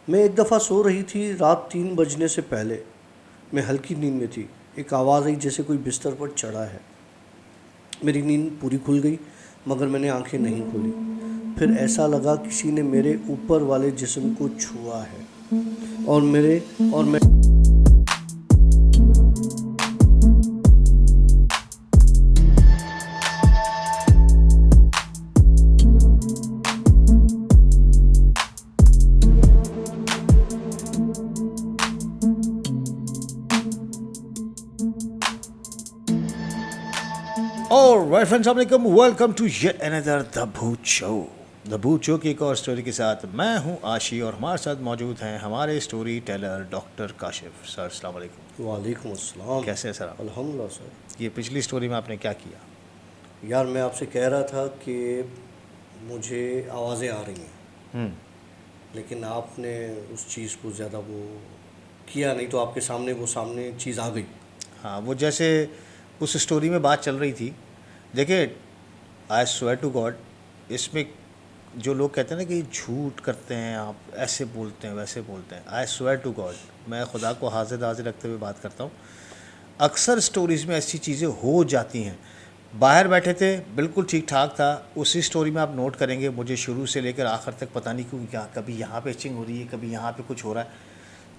میں ایک دفعہ سو رہی تھی رات 3 بجنے سے پہلے. میں ہلکی نیند میں تھی. ایک آواز آئی جیسے کوئی بستر پر چڑھا ہے. میری نیند پوری کھل گئی مگر میں نے آنکھیں نہیں کھولی. پھر ایسا لگا کسی نے میرے اوپر والے جسم کو چھوا ہے اور میں Alright friends, السلام علیکم. ویلکم ٹو یٹ اندر دا بھوت شو. دا بھوت شو کی ایک اور اسٹوری کے ساتھ میں ہوں عاشی اور ہمارے ساتھ موجود ہیں ہمارے اسٹوری ٹیلر ڈاکٹر کاشف. سر السلام علیکم. وعلیکم السلام. کیسے ہیں سر آپ؟ الحمدللہ سر. یہ پچھلی اسٹوری میں آپ نے کیا کیا؟ یار میں آپ سے کہہ رہا تھا کہ مجھے آوازیں آ رہی ہیں لیکن آپ نے اس چیز کو زیادہ وہ کیا نہیں تو آپ کے سامنے چیز آ گئی. ہاں وہ جیسے اس اسٹوری میں بات چل رہی تھی. دیکھیں آئی سویئر ٹو گاڈ, اس میں جو لوگ کہتے ہیں نا کہ جھوٹ کرتے ہیں, آپ ایسے بولتے ہیں ویسے بولتے ہیں, آئی سویئر ٹو گاڈ میں خدا کو حاضر رکھتے ہوئے بات کرتا ہوں, اکثر اسٹوریز میں ایسی چیزیں ہو جاتی ہیں. باہر بیٹھے تھے بالکل ٹھیک ٹھاک تھا. اسی اسٹوری میں آپ نوٹ کریں گے مجھے شروع سے لے کر آخر تک پتہ نہیں کیوں کیا کبھی یہاں پہ ایچنگ ہو رہی ہے, کبھی یہاں پہ کچھ ہو رہا ہے.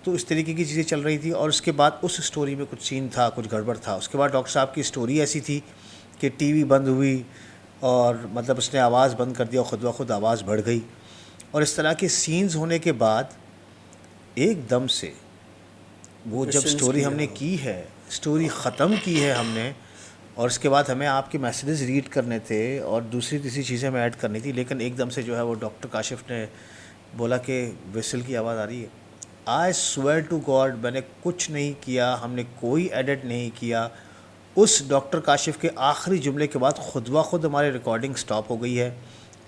تو اس طریقے کی چیزیں چل رہی تھی. اور اس کے بعد اس اسٹوری میں کچھ سین تھا, کچھ گڑبڑ تھا. اس کے بعد ڈاکٹر صاحب کی اسٹوری ایسی تھی کہ ٹی وی بند ہوئی اور مطلب اس نے آواز بند کر دیا, خود بخود آواز بڑھ گئی. اور اس طرح کے سینز ہونے کے بعد ایک دم سے وہ جب اسٹوری ہم نے کی ہے, اسٹوری ختم کی ہے ہم نے, اور اس کے بعد ہمیں آپ کے میسیجز ریڈ کرنے تھے اور دوسری تیسری چیزیں ہمیں ایڈ کرنی تھی, لیکن ایک دم سے جو ہے وہ ڈاکٹر کاشف نے بولا کہ ویسل کی آواز آ رہی ہے. آئی سویئر ٹو گاڈ میں نے کچھ نہیں کیا, ہم نے کوئی ایڈٹ نہیں کیا. اس ڈاکٹر کاشف کے آخری جملے کے بعد خود بخود ہماری ریکارڈنگ سٹاپ ہو گئی ہے.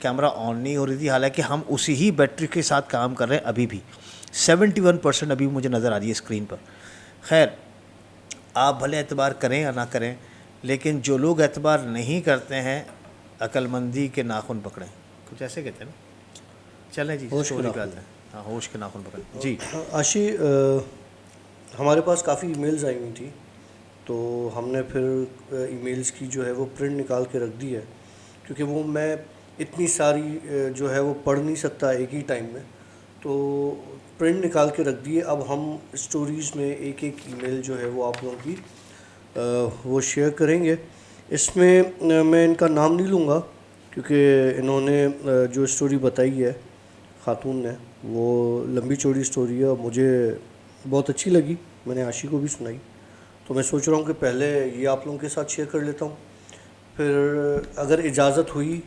کیمرہ آن نہیں ہو رہی تھی, حالانکہ ہم اسی ہی بیٹری کے ساتھ کام کر رہے ہیں. ابھی بھی 71% ابھی مجھے نظر آ رہی ہے اسکرین پر. خیر آپ بھلے اعتبار کریں یا نہ کریں, لیکن جو لوگ اعتبار نہیں کرتے ہیں عقل مندی کے ناخن پکڑیں, کچھ ایسے کہتے ہیں نا. چلیں جی اسٹوری پہ آتے ہیں. ہاں ہوش کے ناخن پکڑیں جی. عاشی ہمارے پاس کافی ای میلز آئی ہوئی تھی تو ہم نے پھر ای میلز کی جو ہے وہ پرنٹ نکال کے رکھ دی ہے, کیونکہ وہ میں اتنی ساری جو ہے وہ پڑھ نہیں سکتا ایک ہی ٹائم میں, تو پرنٹ نکال کے رکھ دیے. اب ہم اسٹوریز میں ایک ایک ای میل جو ہے وہ آپ لوگوں کی وہ شیئر کریں گے. اس میں میں ان کا نام نہیں لوں گا کیونکہ انہوں نے جو اسٹوری بتائی ہے خاتون نے وہ لمبی چوڑی اسٹوری ہے اور مجھے بہت اچھی لگی. میں نے عاشی کو بھی سنائی تو میں سوچ رہا ہوں کہ پہلے یہ آپ لوگوں کے ساتھ شیئر کر لیتا ہوں, پھر اگر اجازت ہوئی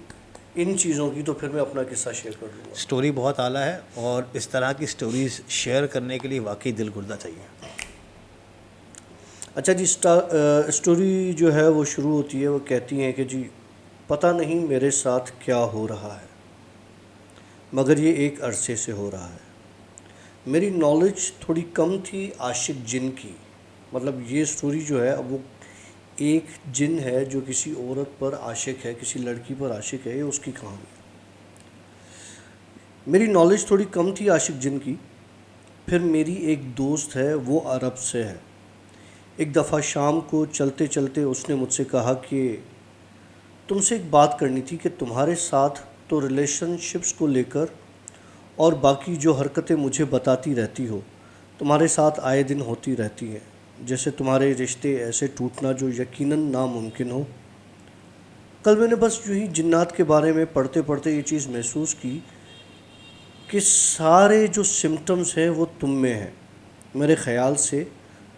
ان چیزوں کی تو پھر میں اپنا قصہ شیئر کر لوں گا. اسٹوری بہت اعلیٰ ہے اور اس طرح کی اسٹوریز شیئر کرنے کے لیے واقعی دل گردہ چاہیے. اچھا جی, اسٹوری جو ہے وہ شروع ہوتی ہے, وہ کہتی ہیں کہ جی پتہ نہیں میرے ساتھ کیا ہو رہا ہے مگر یہ ایک عرصے سے ہو رہا ہے. میری نالج تھوڑی کم تھی عاشق جن کی. مطلب یہ اسٹوری جو ہے اب وہ ایک جن ہے جو کسی عورت پر عاشق ہے, کسی لڑکی پر عاشق ہے, یہ اس کی کہانی. میری نالج تھوڑی کم تھی عاشق جن کی. پھر میری ایک دوست ہے وہ عرب سے ہے. ایک دفعہ شام کو چلتے چلتے اس نے مجھ سے کہا کہ تم سے ایک بات کرنی تھی کہ تمہارے ساتھ تو ریلیشن شپس کو لے کر اور باقی جو حرکتیں مجھے بتاتی رہتی ہو تمہارے ساتھ آئے دن ہوتی رہتی ہیں, جیسے تمہارے رشتے ایسے ٹوٹنا جو یقیناً ناممکن ہو. کل میں نے بس یوں ہی جنات کے بارے میں پڑھتے پڑھتے یہ چیز محسوس کی کہ سارے جو سمٹمز ہیں وہ تم میں ہیں. میرے خیال سے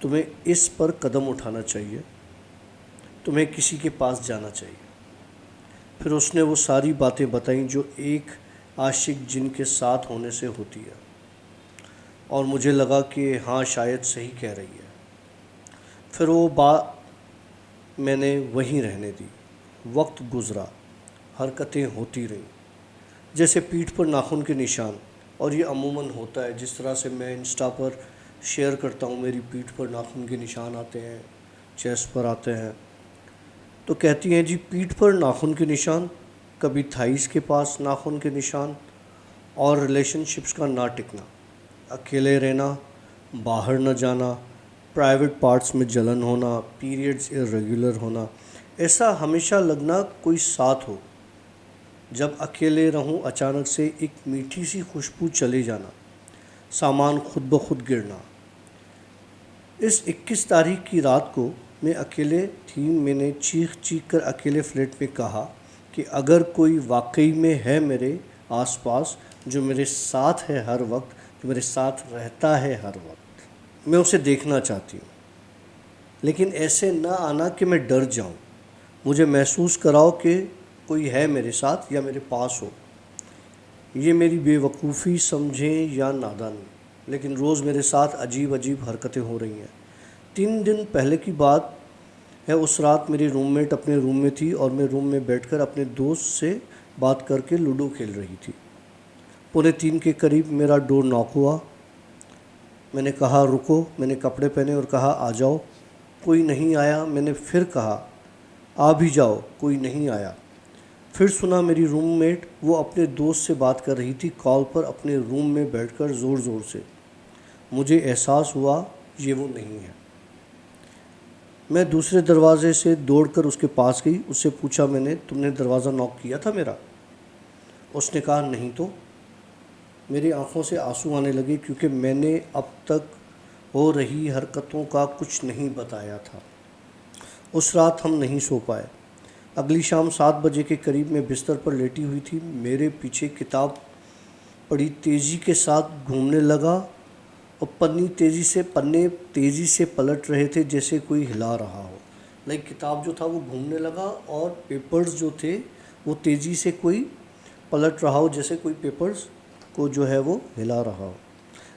تمہیں اس پر قدم اٹھانا چاہیے, تمہیں کسی کے پاس جانا چاہیے. پھر اس نے وہ ساری باتیں بتائیں جو ایک عاشق جن کے ساتھ ہونے سے ہوتی ہے, اور مجھے لگا کہ ہاں شاید صحیح کہہ رہی ہے. پھر وہ بات میں نے وہیں رہنے دی. وقت گزرا, حرکتیں ہوتی رہیں جیسے پیٹھ پر ناخن کے نشان, اور یہ عموماً ہوتا ہے جس طرح سے میں انسٹا پر شیئر کرتا ہوں, میری پیٹھ پر ناخن کے نشان آتے ہیں, چیسٹ پر آتے ہیں. تو کہتی ہیں جی پیٹھ پر ناخن کے نشان, کبھی تھائیس کے پاس ناخن کے نشان, اور ریلیشن شپس کا نہ ٹکنا. اکیلے رہنا، باہر نہ جانا، پرائیویٹ پارٹس میں جلن ہونا، پیریڈز ارریگولر ہونا، ایسا ہمیشہ لگنا کوئی ساتھ ہو۔ جب اکیلے رہوں اچانک سے ایک میٹھی سی خوشبو چلے جانا، سامان خود بخود گرنا۔ اس 21 تاریخ کی رات کو میں اکیلے تھی۔ میں نے چیخ چیخ کر اکیلے فلیٹ میں کہا کہ اگر کوئی واقعی میں ہے میرے آس پاس، جو میرے ساتھ ہے ہر وقت، جو میرے ساتھ رہتا ہے ہر وقت، میں اسے دیکھنا چاہتی ہوں، لیکن ایسے نہ آنا کہ میں ڈر جاؤں۔ مجھے محسوس کراؤ کہ کوئی ہے میرے ساتھ یا میرے پاس ہو۔ یہ میری بے وقوفی سمجھیں یا نادانی، لیکن روز میرے ساتھ عجیب عجیب حرکتیں ہو رہی ہیں۔ 3 دن پہلے کی بات ہے، اس رات میری روم میٹ اپنے روم میں تھی اور میں روم میں بیٹھ کر اپنے دوست سے بات کر کے لوڈو کھیل رہی تھی۔ 2:45 کے قریب میرا ڈور ناک ہوا۔ میں نے کہا رکو، میں نے کپڑے پہنے اور کہا آ جاؤ۔ کوئی نہیں آیا۔ میں نے پھر کہا آ بھی جاؤ، کوئی نہیں آیا۔ پھر سنا میری روم میٹ وہ اپنے دوست سے بات کر رہی تھی کال پر اپنے روم میں بیٹھ کر زور زور سے۔ مجھے احساس ہوا یہ وہ نہیں ہے۔ میں دوسرے دروازے سے دوڑ کر اس کے پاس گئی۔ اس سے پوچھا میں نے، تم نے دروازہ ناک کیا تھا میرا؟ اس نے کہا نہیں تو۔ میری آنکھوں سے آنسو آنے لگے کیونکہ میں نے اب تک ہو رہی حرکتوں کا کچھ نہیں بتایا تھا۔ اس رات ہم نہیں سو پائے۔ اگلی شام 7 بجے کے قریب میں بستر پر لیٹی ہوئی تھی۔ میرے پیچھے کتاب بڑی تیزی کے ساتھ گھومنے لگا اور پنے تیزی سے پلٹ رہے تھے جیسے کوئی ہلا رہا ہو۔ کتاب جو تھا وہ گھومنے لگا اور پیپرز جو تھے وہ تیزی سے کوئی پلٹ رہا ہو، جیسے کوئی پیپرز کو جو ہے وہ ہلا رہا ہو۔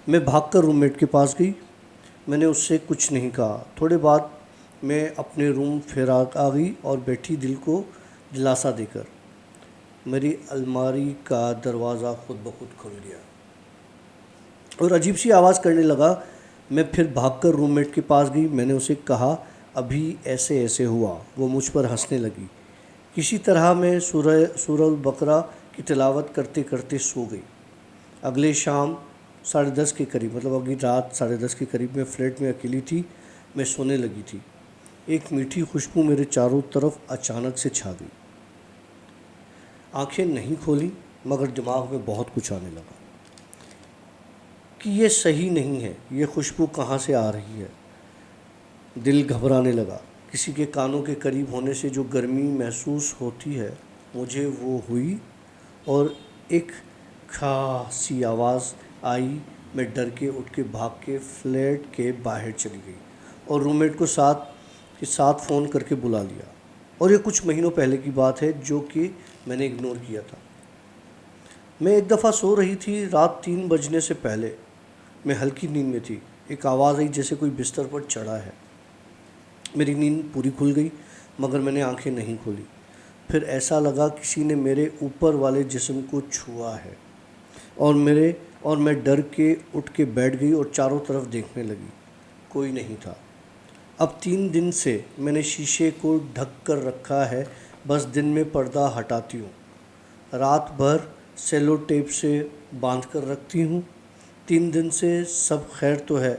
میں بھاگ کر روم میٹ کے پاس گئی۔ میں نے اس سے کچھ نہیں کہا۔ تھوڑے بعد میں اپنے روم پھر آ گئی اور بیٹھی دل کو دلاسا دے کر۔ میری الماری کا دروازہ خود بخود کھل گیا اور عجیب سی آواز کرنے لگا۔ میں پھر بھاگ کر روم میٹ کے پاس گئی۔ میں نے اسے کہا ابھی ایسے ایسے ہوا۔ وہ مجھ پر ہنسنے لگی۔ کسی طرح میں سورہ البقرہ کی تلاوت کرتے کرتے سو گئی۔ اگلے شام 10:30 کے قریب، اگلی رات 10:30 کے قریب میں فلیٹ میں اکیلی تھی۔ میں سونے لگی تھی۔ ایک میٹھی خوشبو میرے چاروں طرف اچانک سے چھا گئی۔ آنکھیں نہیں کھولیں مگر دماغ میں بہت کچھ آنے لگا کہ یہ صحیح نہیں ہے، یہ خوشبو کہاں سے آ رہی ہے۔ دل گھبرانے لگا۔ کسی کے کانوں کے قریب ہونے سے جو گرمی محسوس ہوتی ہے مجھے وہ ہوئی اور ایک خاصی آواز آئی۔ میں ڈر کے اٹھ کے بھاگ کے فلیٹ کے باہر چلی گئی اور روم میٹ کو ساتھ فون کر کے بلا لیا۔ اور یہ کچھ مہینوں پہلے کی بات ہے جو کہ میں نے اگنور کیا تھا۔ میں ایک دفعہ سو رہی تھی، رات 3 بجنے سے پہلے۔ میں ہلکی نیند میں تھی۔ ایک آواز آئی جیسے کوئی بستر پر چڑھا ہے۔ میری نیند پوری کھل گئی مگر میں نے آنکھیں نہیں کھولی۔ پھر ایسا لگا کسی نے میرے اوپر والے جسم کو چھوا ہے اور میں ڈر کے اٹھ کے بیٹھ گئی اور چاروں طرف دیکھنے لگی۔ کوئی نہیں تھا۔ اب 3 دن سے میں نے شیشے کو ڈھک کر رکھا ہے، بس دن میں پردہ ہٹاتی ہوں، رات بھر سیلو ٹیپ سے باندھ کر رکھتی ہوں۔ 3 دن سے سب خیر تو ہے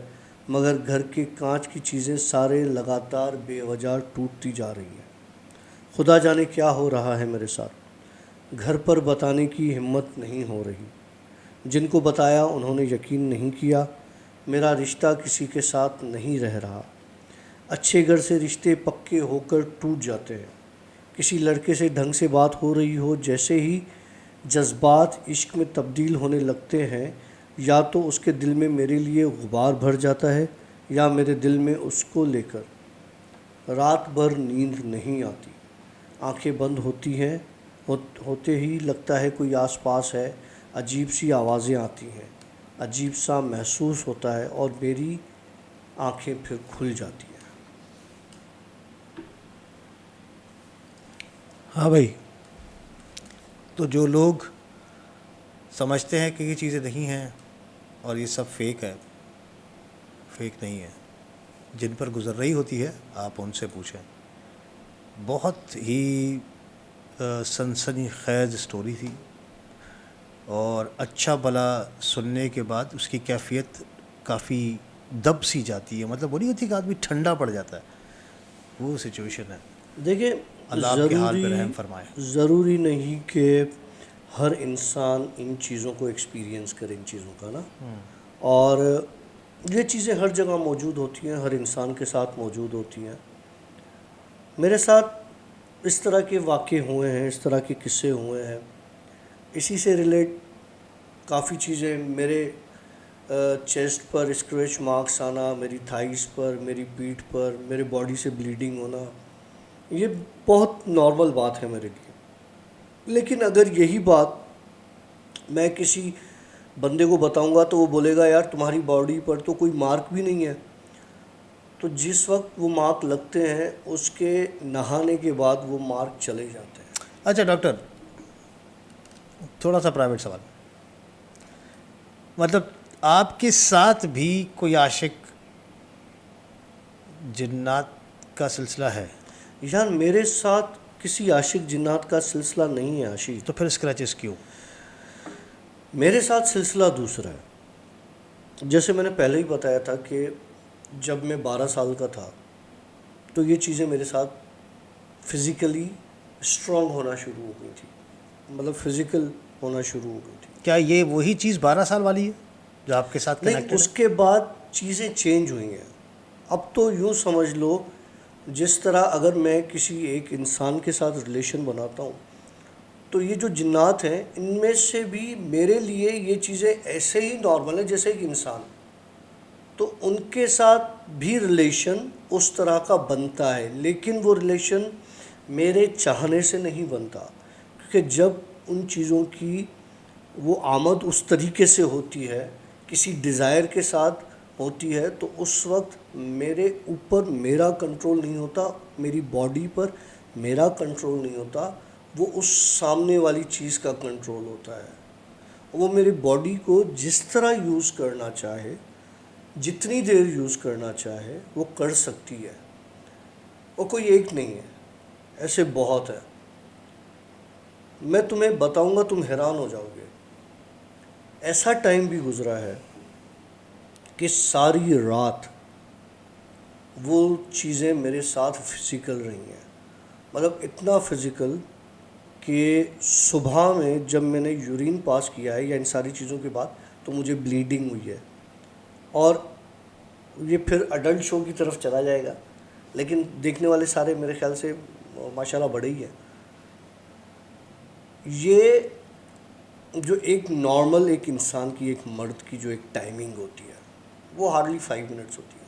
مگر گھر کے کانچ کی چیزیں سارے لگاتار بے وجہ ٹوٹتی جا رہی ہیں۔ خدا جانے کیا ہو رہا ہے میرے ساتھ۔ گھر پر بتانے کی ہمت نہیں ہو رہی۔ جن کو بتایا انہوں نے یقین نہیں کیا۔ میرا رشتہ کسی کے ساتھ نہیں رہ رہا۔ اچھے گھر سے رشتے پکے ہو کر ٹوٹ جاتے ہیں۔ کسی لڑکے سے ڈھنگ سے بات ہو رہی ہو، جیسے ہی جذبات عشق میں تبدیل ہونے لگتے ہیں، یا تو اس کے دل میں میرے لیے غبار بھر جاتا ہے یا میرے دل میں اس کو لے کر۔ رات بھر نیند نہیں آتی۔ آنکھیں بند ہوتی ہیں، ہوتے ہی لگتا ہے کوئی آس پاس ہے۔ عجیب سی آوازیں آتی ہیں، عجیب سا محسوس ہوتا ہے اور میری آنکھیں پھر کھل جاتی ہیں۔ ہاں بھائی، تو جو لوگ سمجھتے ہیں کہ یہ چیزیں نہیں ہیں اور یہ سب فیک ہے، فیک نہیں ہے، جن پر گزر رہی ہوتی ہے آپ ان سے پوچھیں۔ بہت ہی سنسنی خیز سٹوری تھی۔ اور اچھا بھلا سننے کے بعد اس کی کیفیت کافی دب سی جاتی ہے، مطلب وہ نہیں ہوتی کہ آدمی ٹھنڈا پڑ جاتا ہے، وہ سچویشن ہے. دیکھیں، اللہ آپ کے حال پہ ضروری رحم فرمائے. ضروری نہیں کہ ہر انسان ان چیزوں کو ایکسپیرینس کرے، ان چیزوں کا نا. اور یہ چیزیں ہر جگہ موجود ہوتی ہیں، ہر انسان کے ساتھ موجود ہوتی ہیں. میرے ساتھ اس طرح کے واقعے ہوئے ہیں، اس طرح کے قصے ہوئے ہیں. اسی سے ریلیٹ کافی چیزیں، میرے چیسٹ پر اسکریچ مارکس آنا، میری تھائیز پر، میری پیٹھ پر، میرے باڈی سے بلیڈنگ ہونا، یہ بہت نارمل بات ہے میرے لیے. لیکن اگر یہی بات میں کسی بندے کو بتاؤں گا تو وہ بولے گا یار تمہاری باڈی پر تو کوئی مارک بھی نہیں ہے. تو جس وقت وہ مارک لگتے ہیں اس کے نہانے کے بعد وہ مارک چلے جاتے ہیں. اچھا ڈاکٹر، تھوڑا سا پرائیویٹ سوال، مطلب آپ کے ساتھ بھی کوئی عاشق جنات کا سلسلہ ہے؟ یار میرے ساتھ کسی عاشق جنات کا سلسلہ نہیں ہے آشیش. تو پھر اسکریچز کیوں؟ میرے ساتھ سلسلہ دوسرا ہے. جیسے میں نے پہلے ہی بتایا تھا کہ جب میں 12 سال کا تھا تو یہ چیزیں میرے ساتھ فزیکلی اسٹرانگ ہونا شروع ہو گئی تھی، مطلب فزیکل ہونا شروع ہو گئی تھی. کیا یہ وہی چیز 12 سال والی ہے جو آپ کے ساتھ نہیں، کنیکٹڈ اس ہے؟ کے بعد چیزیں چینج ہوئی ہیں. اب تو یوں سمجھ لو جس طرح اگر میں کسی ایک انسان کے ساتھ ریلیشن بناتا ہوں تو یہ جو جنات ہیں ان میں سے بھی میرے لیے یہ چیزیں ایسے ہی نارمل ہیں جیسے ایک انسان. تو ان کے ساتھ بھی ریلیشن اس طرح کا بنتا ہے، لیکن وہ ریلیشن میرے چاہنے سے نہیں بنتا. کیونکہ جب ان چیزوں کی وہ آمد اس طریقے سے ہوتی ہے، کسی ڈیزائر کے ساتھ ہوتی ہے، تو اس وقت میرے اوپر میرا کنٹرول نہیں ہوتا، میری باڈی پر میرا کنٹرول نہیں ہوتا، وہ اس سامنے والی چیز کا کنٹرول ہوتا ہے. وہ میری باڈی کو جس طرح یوز کرنا چاہے، جتنی دیر یوز کرنا چاہے وہ کر سکتی ہے. اور کوئی ایک نہیں ہے، ایسے بہت ہے. میں تمہیں بتاؤں گا تم حیران ہو جاؤ گے. ایسا ٹائم بھی گزرا ہے کہ ساری رات وہ چیزیں میرے ساتھ فزیکل رہی ہیں. مطلب اتنا فزیکل کہ صبح میں جب میں نے یورین پاس کیا ہے یا ان ساری چیزوں کے بعد تو مجھے بلیڈنگ ہوئی ہے. اور یہ پھر اڈلٹ شو کی طرف چلا جائے گا، لیکن دیکھنے والے سارے میرے خیال سے ماشاءاللہ بڑے ہی ہیں. یہ جو ایک نارمل ایک انسان کی، ایک مرد کی جو ایک ٹائمنگ ہوتی ہے وہ ہارڈلی 5 منٹس ہوتی ہے،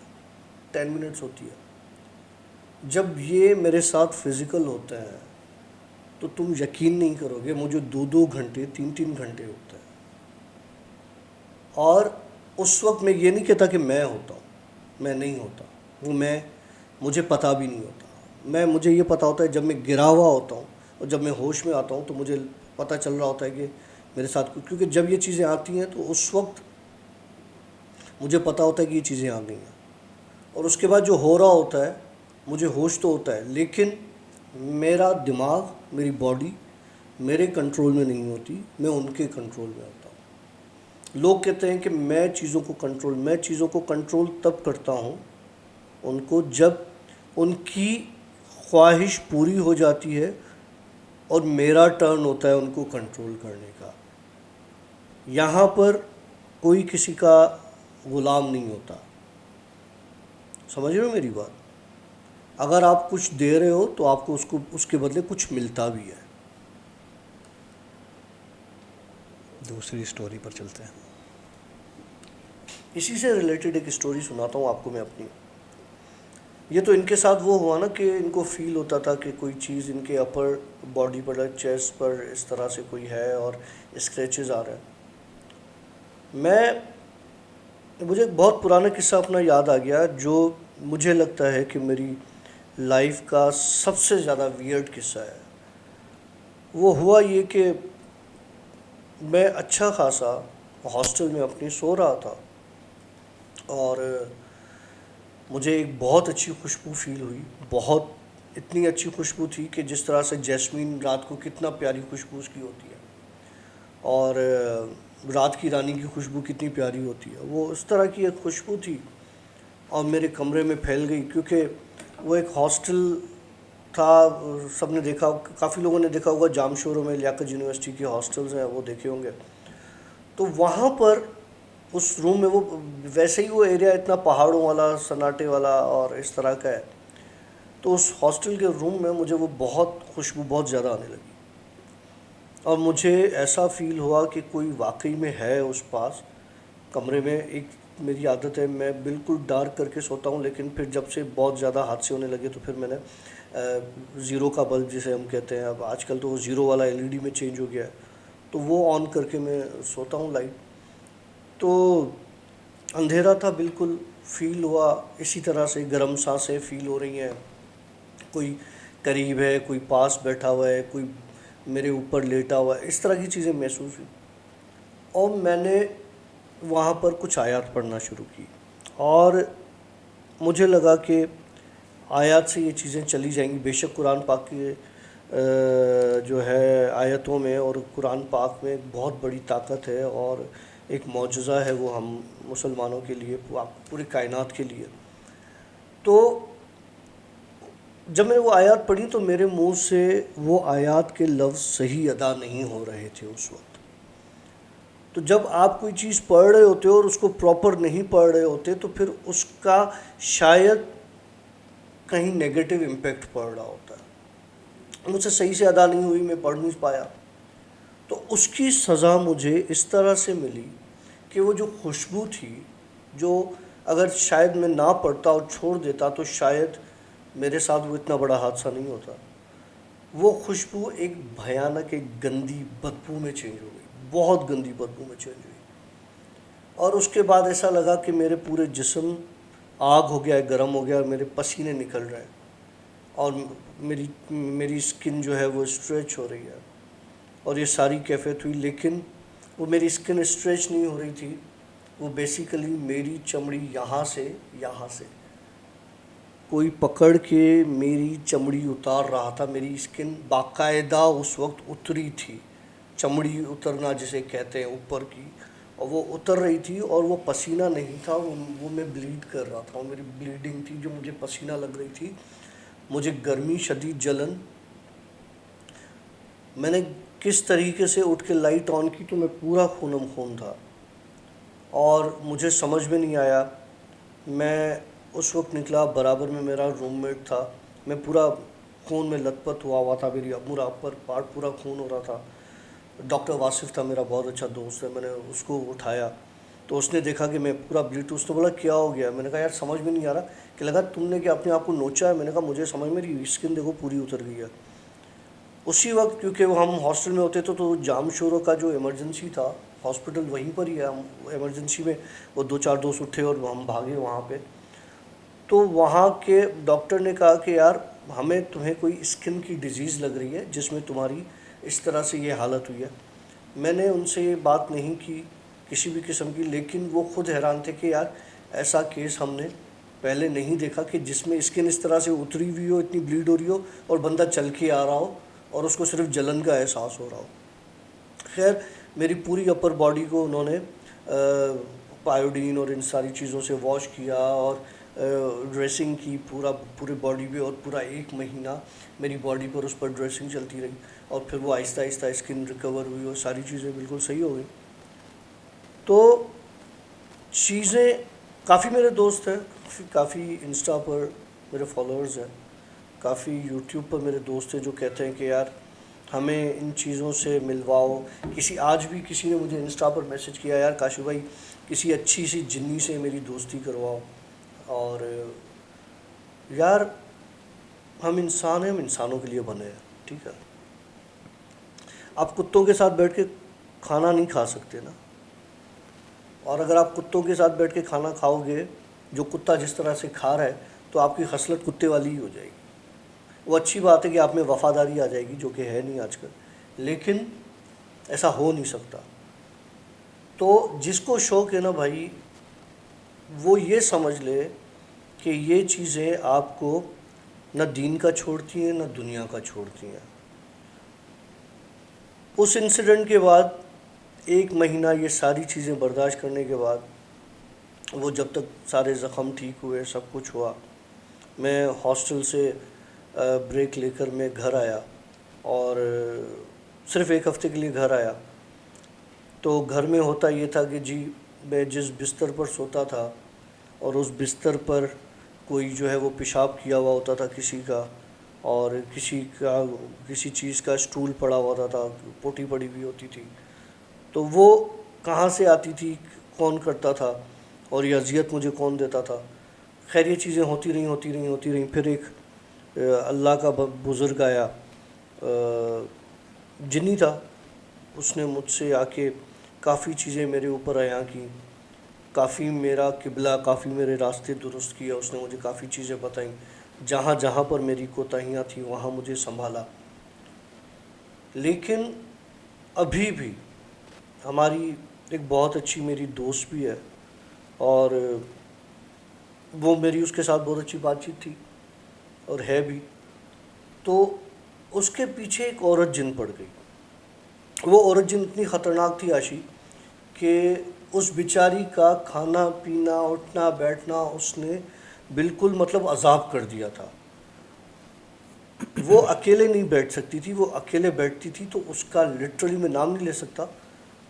10 منٹس ہوتی ہے. جب یہ میرے ساتھ فزیکل ہوتا ہے تو تم یقین نہیں کرو گے مجھے 2 گھنٹے 3 گھنٹے ہوتا ہے. اور اس وقت میں یہ نہیں کہتا کہ میں ہوتا ہوں، میں نہیں ہوتا. وہ مجھے پتہ بھی نہیں ہوتا. مجھے یہ پتہ ہوتا ہے جب میں گرا ہوا ہوتا ہوں اور جب میں ہوش میں آتا ہوں تو مجھے پتہ چل رہا ہوتا ہے کہ میرے ساتھ کیونکہ جب یہ چیزیں آتی ہیں تو اس وقت مجھے پتہ ہوتا ہے کہ یہ چیزیں آ گئی ہیں. اور اس کے بعد جو ہو رہا ہوتا ہے مجھے ہوش تو ہوتا ہے، لیکن میرا دماغ، میری باڈی میرے کنٹرول میں نہیں ہوتی، میں ان کے کنٹرول میں ہوتا ہوں. لوگ کہتے ہیں کہ میں چیزوں کو کنٹرول تب کرتا ہوں ان کو جب ان کی خواہش پوری ہو جاتی ہے اور میرا ٹرن ہوتا ہے ان کو کنٹرول کرنے کا. یہاں پر کوئی کسی کا غلام نہیں ہوتا. سمجھ رہے ہو میری بات؟ اگر آپ کچھ دے رہے ہو تو آپ کو اس کے بدلے کچھ ملتا بھی ہے. دوسری سٹوری پر چلتے ہیں. اسی سے ریلیٹڈ ایک سٹوری سناتا ہوں آپ کو میں اپنی. یہ تو ان کے ساتھ وہ ہوا نا کہ ان کو فیل ہوتا تھا کہ کوئی چیز ان کے اپر باڈی پر، چیسٹ پر اس طرح سے کوئی ہے اور اسکریچز آ رہے ہیں. مجھے ایک بہت پرانا قصہ اپنا یاد آ گیا جو مجھے لگتا ہے کہ میری لائف کا سب سے زیادہ ویئرڈ قصہ ہے. وہ ہوا یہ کہ میں اچھا خاصا ہاسٹل میں اپنی سو رہا تھا اور مجھے ایک بہت اچھی خوشبو فیل ہوئی. بہت اتنی اچھی خوشبو تھی کہ جس طرح سے جیسمین رات کو کتنا پیاری خوشبو اس کی ہوتی ہے. اور رات کی رانی کی خوشبو کتنی پیاری ہوتی ہے، وہ اس طرح کی ایک خوشبو تھی اور میرے کمرے میں پھیل گئی، کیونکہ وہ ایک ہاسٹل تھا. سب نے دیکھا، کافی لوگوں نے دیکھا ہوگا جام شوروں میں لیاقت یونیورسٹی کے ہاسٹلز ہیں، وہ دیکھے ہوں گے. تو وہاں پر اس روم میں، وہ ویسے ہی وہ ایریا اتنا پہاڑوں والا، سناٹے والا اور اس طرح کا ہے، تو اس ہاسٹل کے روم میں مجھے وہ بہت خوشبو بہت زیادہ آنے لگی، اور مجھے ایسا فیل ہوا کہ کوئی واقعی میں ہے اس پاس کمرے میں. ایک میری عادت ہے، میں بالکل ڈارک کر کے سوتا ہوں، لیکن پھر جب سے بہت زیادہ حادثے ہونے لگے تو پھر میں نے زیرو کا بلب جسے ہم کہتے ہیں، اب آج کل تو وہ زیرو والا LED میں چینج ہو گیا ہے، تو وہ آن کر کے میں سوتا ہوں لائٹ. تو اندھیرا تھا بالکل، فیل ہوا اسی طرح سے، گرم سانسیں فیل ہو رہی ہیں، کوئی قریب ہے، کوئی پاس بیٹھا ہوا ہے، کوئی میرے اوپر لیٹا ہوا ہے، اس طرح کی چیزیں محسوس ہوئی. اور میں نے وہاں پر کچھ آیات پڑھنا شروع کی، اور مجھے لگا کہ آیات سے یہ چیزیں چلی جائیں گی. بے شک قرآن پاک کے جو ہے آیتوں میں اور قرآن پاک میں ایک بہت بڑی طاقت ہے اور ایک معجزہ ہے وہ ہم مسلمانوں کے لیے، پوری کائنات کے لیے. تو جب میں نے وہ آیات پڑھی تو میرے منہ سے وہ آیات کے لفظ صحیح ادا نہیں ہو رہے تھے اس وقت. تو جب آپ کوئی چیز پڑھ رہے ہوتے ہو اور اس کو پراپر نہیں پڑھ رہے ہوتے تو پھر اس کا شاید کہیں نیگیٹو امپیکٹ پڑ رہا ہوتا ہے. مجھ سے صحیح سے ادا نہیں ہوئی، میں پڑھ نہیں پایا، تو اس کی سزا مجھے اس طرح سے ملی کہ وہ جو خوشبو تھی، جو اگر شاید میں نہ پڑھتا اور چھوڑ دیتا تو شاید میرے ساتھ وہ اتنا بڑا حادثہ نہیں ہوتا. وہ خوشبو ایک بھیانک، ایک گندی بدبو میں چینج ہو گئی، بہت گندی بدبو میں چینج ہوئی. اور اس کے بعد ایسا لگا کہ میرے پورے جسم آگ ہو گیا ہے، گرم ہو گیا، اور میرے پسینے نکل رہے ہیں، اور میری اسکن جو ہے وہ اسٹریچ ہو رہی ہے، اور یہ ساری کیفیت ہوئی. لیکن وہ میری اسکن اسٹریچ نہیں ہو رہی تھی، وہ بیسیکلی میری چمڑی یہاں سے کوئی پکڑ کے میری چمڑی اتار رہا تھا. میری اسکن باقاعدہ اس وقت اتری تھی، چمڑی اترنا جسے کہتے ہیں اوپر کی، اور وہ اتر رہی تھی، اور وہ پسینہ نہیں تھا، وہ میں بلیڈ کر رہا تھا، اور میری بلیڈنگ تھی جو مجھے پسینہ لگ رہی تھی، مجھے گرمی، شدید جلن. میں نے کس طریقے سے اٹھ کے لائٹ آن کی تو میں پورا خونم خون تھا، اور مجھے سمجھ میں نہیں آیا. میں اس وقت نکلا، برابر میں میرا روم میٹ تھا، میں پورا خون میں لت پت ہوا تھا، میری پورا اپر پارٹ پورا خون ہو رہا تھا. ڈاکٹر واصف تھا میرا بہت اچھا دوست ہے، میں نے اس کو اٹھایا تو اس نے دیکھا کہ میں پورا بلیڈ. اس نے بولا کیا ہو گیا؟ میں نے کہا یار سمجھ میں نہیں آ رہا. کہ لگا تم نے کہ اپنے آپ کو نوچا ہے؟ میں نے کہا مجھے سمجھ، میری اسکن دیکھو پوری اتر گئی ہے. اسی وقت کیونکہ وہ ہم ہاسٹل میں ہوتے تھے تو جام شوروں کا جو ایمرجنسی تھا، ہاسپٹل وہیں پر ہی ہے، ہم ایمرجنسی میں وہ 2-4 دوست اٹھے اور ہم بھاگے وہاں پہ. تو وہاں کے ڈاکٹر نے کہا کہ یار ہمیں تمہیں کوئی اسکن کی ڈیزیز لگ رہی ہے جس میں تمہاری اس طرح سے یہ حالت ہوئی ہے. میں نے ان سے یہ بات نہیں کی کسی بھی قسم کی، لیکن وہ خود حیران تھے کہ یار ایسا کیس ہم نے پہلے نہیں دیکھا کہ جس میں اسکن اس طرح سے اتری ہوئی ہو، اتنی بلیڈ ہو رہی ہو، اور بندہ چل کے آ رہا ہو اور اس کو صرف جلن کا احساس ہو رہا ہو. خیر میری پوری اپر باڈی کو انہوں نے آیوڈین اور ان ساری چیزوں سے واش کیا اور ڈریسنگ کی پورے باڈی پہ، اور پورا 1 مہینہ میری باڈی پر اس پر ڈریسنگ چلتی رہی، اور پھر وہ آہستہ آہستہ اسکن ریکور ہوئی اور ساری چیزیں بالکل صحیح ہو گئی. تو چیزیں کافی، میرے دوست ہیں کافی، انسٹا پر میرے فالوورز ہیں کافی، یوٹیوب پر میرے دوست ہیں جو کہتے ہیں کہ یار ہمیں ان چیزوں سے ملواؤ. آج بھی کسی نے مجھے انسٹا پر میسج کیا یار کاشف بھائی کسی اچھی سی جنی سے میری دوستی کرواؤ. اور یار ہم انسان ہیں، ہم انسانوں کے لیے بنے ہیں، ٹھیک ہے. آپ کتوں کے ساتھ بیٹھ کے کھانا نہیں کھا سکتے نا، اور اگر آپ کتوں کے ساتھ بیٹھ کے کھانا کھاؤ گے، جو کتا جس طرح سے کھا رہا ہے، تو آپ کی خصلت کتے والی ہی ہو جائے گی. وہ اچھی بات ہے کہ آپ میں وفاداری آ جائے گی، جو کہ ہے نہیں آج کل، لیکن ایسا ہو نہیں سکتا. تو جس کو شوق ہے نا بھائی، وہ یہ سمجھ لے کہ یہ چیزیں آپ کو نہ دین کا چھوڑتی ہیں نہ دنیا کا چھوڑتی ہیں. اس انسیڈنٹ کے بعد 1 مہینہ یہ ساری چیزیں برداشت کرنے کے بعد وہ جب تک سارے زخم ٹھیک ہوئے، سب کچھ ہوا، میں ہاسٹل سے بریک لے کر میں گھر آیا، اور صرف 1 ہفتے کے لیے گھر آیا۔ تو گھر میں ہوتا یہ تھا کہ جی میں جس بستر پر سوتا تھا، اور اس بستر پر کوئی جو ہے وہ پیشاب کیا ہوا ہوتا تھا کسی کا، اور کسی چیز کا اسٹول پڑا ہوا ہوتا تھا، پوٹی پڑی ہوئی ہوتی تھی، تو وہ کہاں سے آتی تھی، کون کرتا تھا، اور یہ اذیت مجھے کون دیتا تھا۔ خیر یہ چیزیں ہوتی رہیں۔ پھر ایک اللہ کا بزرگ آیا، جنی تھا، اس نے مجھ سے آ کے کافی چیزیں میرے اوپر عیاں کی، کافی میرا قبلہ، کافی میرے راستے درست کیا، اس نے مجھے کافی چیزیں بتائیں، جہاں جہاں پر میری کوتاہیاں تھیں وہاں مجھے سنبھالا۔ لیکن ابھی بھی ہماری ایک بہت اچھی میری دوست بھی ہے، اور وہ میری اس کے ساتھ بہت اچھی بات چیت تھی اور ہے بھی۔ تو اس کے پیچھے ایک عورت جن پڑ گئی۔ وہ عورت جن اتنی خطرناک تھی عاشی، کہ اس بیچاری کا کھانا پینا اٹھنا بیٹھنا اس نے بالکل مطلب عذاب کر دیا تھا۔ وہ اکیلے نہیں بیٹھ سکتی تھی، وہ اکیلے بیٹھتی تھی تو اس کا لٹرلی میں نام نہیں لے سکتا،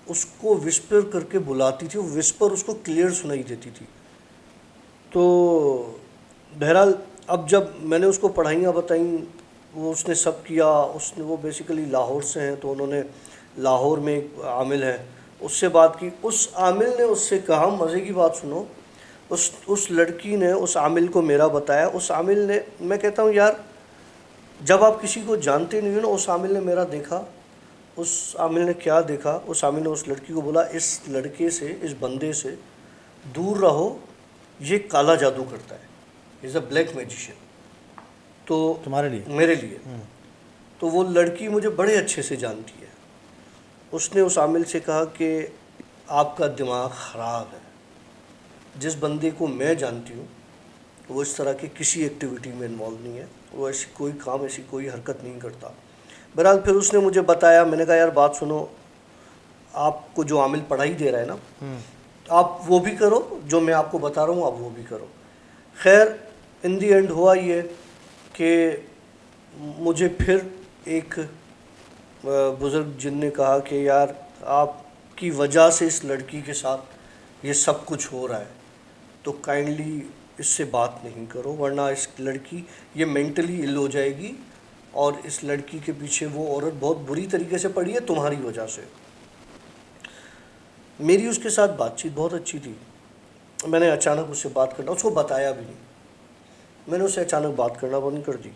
اس کو وسپر کر کے بلاتی تھی، وہ وسپر اس کو کلیئر سنائی دیتی تھی۔ تو بہرحال اب جب میں نے اس کو پڑھائیاں بتائیں، وہ اس نے سب کیا، وہ بیسیکلی لاہور سے ہیں، تو انہوں نے لاہور میں ایک عامل ہے اس سے بات کی۔ اس عامل نے اس سے کہا، مزے کی بات سنو، اس لڑکی نے اس عامل کو میرا بتایا۔ اس عامل نے، میں کہتا ہوں یار جب آپ کسی کو جانتے نہیں ہو نا، اس عامل نے میرا دیکھا۔ اس عامل نے کیا دیکھا؟ اس عامل نے اس لڑکی کو بولا، اس لڑکے سے، اس بندے سے دور رہو، یہ کالا جادو کرتا ہے، از اے بلیک میجیشین۔ تو تمہارے لیے؟ میرے لیے۔ تو وہ لڑکی مجھے بڑے اچھے سے جانتی ہے۔ اس نے اس عامل سے کہا کہ آپ کا دماغ خراب ہے، جس بندے کو میں جانتی ہوں وہ اس طرح کی کسی ایکٹیویٹی میں انوالو نہیں ہے، وہ ایسی کوئی کام، ایسی کوئی حرکت نہیں کرتا۔ بہرحال پھر اس نے مجھے بتایا، میں نے کہا یار بات سنو، آپ کو جو عامل پڑھائی دے رہا ہے نا، آپ وہ بھی کرو جو میں آپ کو بتا رہا ہوں، آپ وہ بھی کرو۔ خیر ان دی اینڈ ہوا یہ کہ مجھے پھر ایک بزرگ جن نے کہا کہ یار آپ کی وجہ سے اس لڑکی کے ساتھ یہ سب کچھ ہو رہا ہے، تو کائنڈلی اس سے بات نہیں کرو، ورنہ اس لڑکی یہ مینٹلی ال ہو جائے گی، اور اس لڑکی کے پیچھے وہ عورت بہت بری طریقے سے پڑی ہے تمہاری وجہ سے۔ میری اس کے ساتھ بات چیت بہت اچھی تھی، میں نے اچانک اس سے بات کرنا، اس کو بتایا بھی نہیں، میں نے اس سے اچانک بات کرنا بند کر دی۔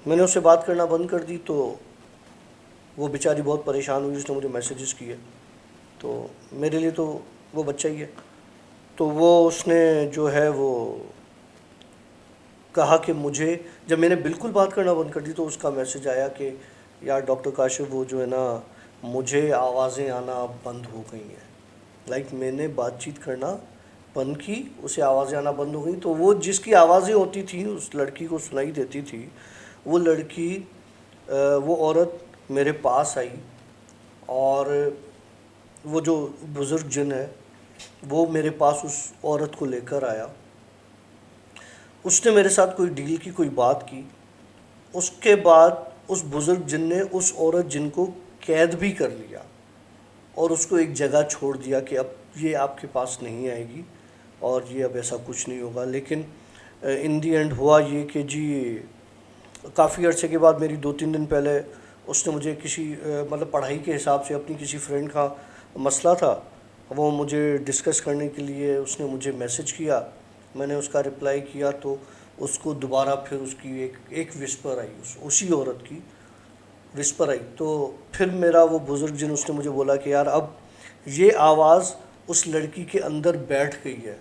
میں نے اس سے بات کرنا بند کر دی تو وہ بیچاری بہت پریشان ہوئی، اس نے مجھے میسیجز کیے، تو میرے لیے تو وہ بچہ ہی ہے۔ تو وہ اس نے جو ہے وہ کہا کہ مجھے، جب میں نے بالکل بات کرنا بند کر دی تو اس کا میسیج آیا کہ یار ڈاکٹر کاشف، وہ جو ہے نا مجھے آوازیں آنا بند ہو گئی ہیں۔ لائک میں نے بات چیت کرنا بند کی، اسے آوازیں آنا بند ہو گئی، تو وہ جس کی آوازیں ہوتی تھیں اس لڑکی کو سنائی دیتی تھی، وہ لڑکی، وہ عورت میرے پاس آئی، اور وہ جو بزرگ جن ہے وہ میرے پاس اس عورت کو لے کر آیا۔ اس نے میرے ساتھ کوئی ڈیل کی، کوئی بات کی۔ اس کے بعد اس بزرگ جن نے اس عورت جن کو قید بھی کر لیا، اور اس کو ایک جگہ چھوڑ دیا کہ اب یہ آپ کے پاس نہیں آئے گی، اور یہ اب ایسا کچھ نہیں ہوگا۔ لیکن ان دی اینڈ ہوا یہ کہ جی کافی عرصے کے بعد، میری 2-3 دن پہلے اس نے مجھے کسی مطلب پڑھائی کے حساب سے اپنی کسی فرینڈ کا مسئلہ تھا، وہ مجھے ڈسکس کرنے کے لیے اس نے مجھے میسیج کیا، میں نے اس کا رپلائی کیا، تو اس کو دوبارہ پھر اس کی ایک وسپر آئی، اسی عورت کی وسپر آئی۔ تو پھر میرا وہ بزرگ جن، اس نے مجھے بولا کہ یار اب یہ آواز اس لڑکی کے اندر بیٹھ گئی ہے،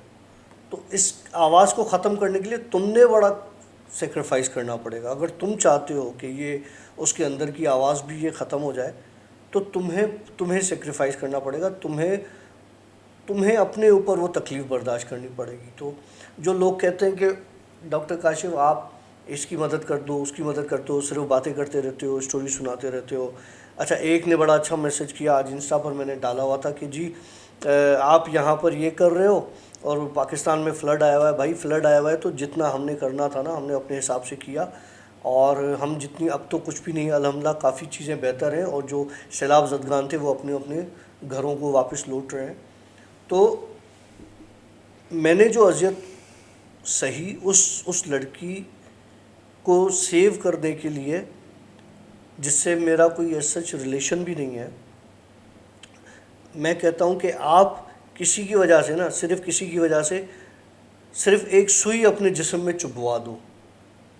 تو اس آواز کو ختم کرنے کے لیے تم نے بڑا سیکریفائس کرنا پڑے گا۔ اگر تم چاہتے ہو کہ یہ اس کے اندر کی آواز بھی یہ ختم ہو جائے، تو تمہیں سیکریفائس کرنا پڑے گا، تمہیں اپنے اوپر وہ تکلیف برداشت کرنی پڑے گی۔ تو جو لوگ کہتے ہیں کہ ڈاکٹر کاشف آپ اس کی مدد کر دو، اس کی مدد کر دو، صرف باتیں کرتے رہتے ہو، اسٹوری سناتے رہتے ہو، اچھا ایک نے بڑا اچھا میسج کیا آج انسٹا پر، میں نے ڈالا ہوا تھا کہ جی آپ یہاں پر یہ کر رہے ہو اور پاکستان میں فلڈ آیا ہوا ہے. بھائی فلڈ آیا ہوا ہے تو جتنا ہم نے کرنا تھا نا ہم نے اپنے حساب سے کیا، اور ہم جتنی اب تو کچھ بھی نہیں ہے الحمدللہ، کافی چیزیں بہتر ہیں، اور جو سیلاب زدگان تھے وہ اپنے اپنے گھروں کو واپس لوٹ رہے ہیں. تو میں نے جو اذیت سہی اس لڑکی کو سیو کرنے کے لیے، جس سے میرا کوئی ایز سچ ریلیشن بھی نہیں ہے، میں کہتا ہوں کہ آپ کسی کی وجہ سے نا، صرف کسی کی وجہ سے صرف ایک سوئی اپنے جسم میں چبھوا دو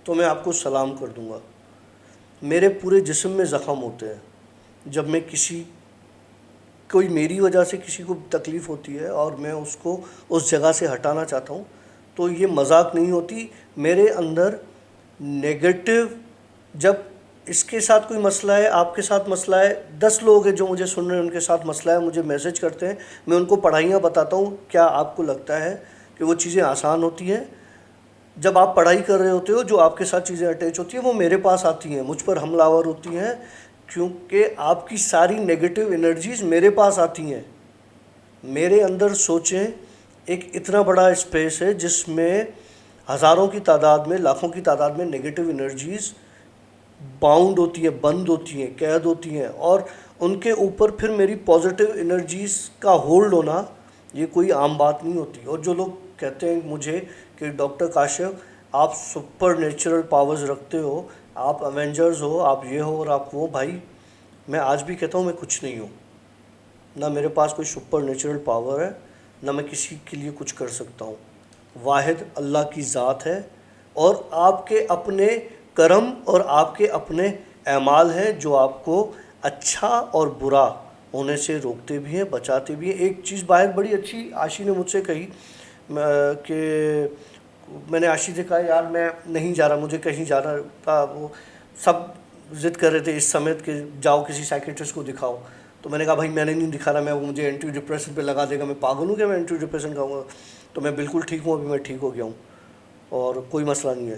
تو میں آپ کو سلام کر دوں گا. میرے پورے جسم میں زخم ہوتے ہیں جب میں کوئی میری وجہ سے کسی کو تکلیف ہوتی ہے اور میں اس کو اس جگہ سے ہٹانا چاہتا ہوں، تو یہ مذاق نہیں ہوتی. میرے اندر نیگیٹو، جب اس کے ساتھ کوئی مسئلہ ہے، آپ کے ساتھ مسئلہ ہے، 10 لوگ ہیں جو مجھے سن رہے ہیں ان کے ساتھ مسئلہ ہے، مجھے میسج کرتے ہیں، میں ان کو پڑھائیاں بتاتا ہوں. کیا آپ کو لگتا ہے کہ وہ چیزیں آسان ہوتی ہیں؟ جب آپ پڑھائی کر رہے ہوتے ہو، جو آپ کے ساتھ چیزیں اٹیچ ہوتی ہیں وہ میرے پاس آتی ہیں، مجھ پر حملہ آور ہوتی ہیں، کیونکہ آپ کی ساری نیگیٹو انرجیز میرے پاس آتی ہیں. میرے اندر سوچیں، ایک اتنا بڑا اسپیس ہے جس میں ہزاروں کی تعداد میں، لاکھوں کی تعداد میں نیگیٹو انرجیز باؤنڈ ہوتی ہیں، بند ہوتی ہیں، قید ہوتی ہیں، اور ان کے اوپر پھر میری پازیٹیو انرجیز کا ہولڈ ہونا یہ کوئی عام بات نہیں ہوتی. اور جو لوگ کہتے ہیں مجھے کہ ڈاکٹر کاشف آپ سپر نیچرل پاورز رکھتے ہو، آپ ایونجرز ہو، آپ یہ ہو اور آپ وہ، بھائی میں آج بھی کہتا ہوں میں کچھ نہیں ہوں. نہ میرے پاس کوئی سپر نیچرل پاور ہے، نہ میں کسی کے لیے کچھ کر سکتا ہوں. واحد اللہ کی ذات ہے، اور آپ کے اپنے کرم اور آپ کے اپنے اعمال ہیں جو آپ کو اچھا اور برا ہونے سے روکتے بھی ہیں، بچاتے بھی ہیں. ایک چیز باہر بڑی اچھی عاشی نے مجھ سے کہی کہ میں نے عاشی سے کہا یار میں نہیں جا رہا، مجھے کہیں جانا تھا، وہ سب ضد کر رہے تھے اس سمیت کہ جاؤ کسی سائیکیٹرسٹ کو دکھاؤ. تو میں نے کہا بھائی میں نے نہیں دکھانا، میں وہ مجھے اینٹی ڈپریشن پہ لگا دے گا، میں پاگل ہوں کہ میں اینٹی ڈپریشن کھاؤں گا؟ تو میں بالکل ٹھیک ہوں، ابھی میں ٹھیک ہو گیا ہوں اور کوئی مسئلہ نہیں ہے.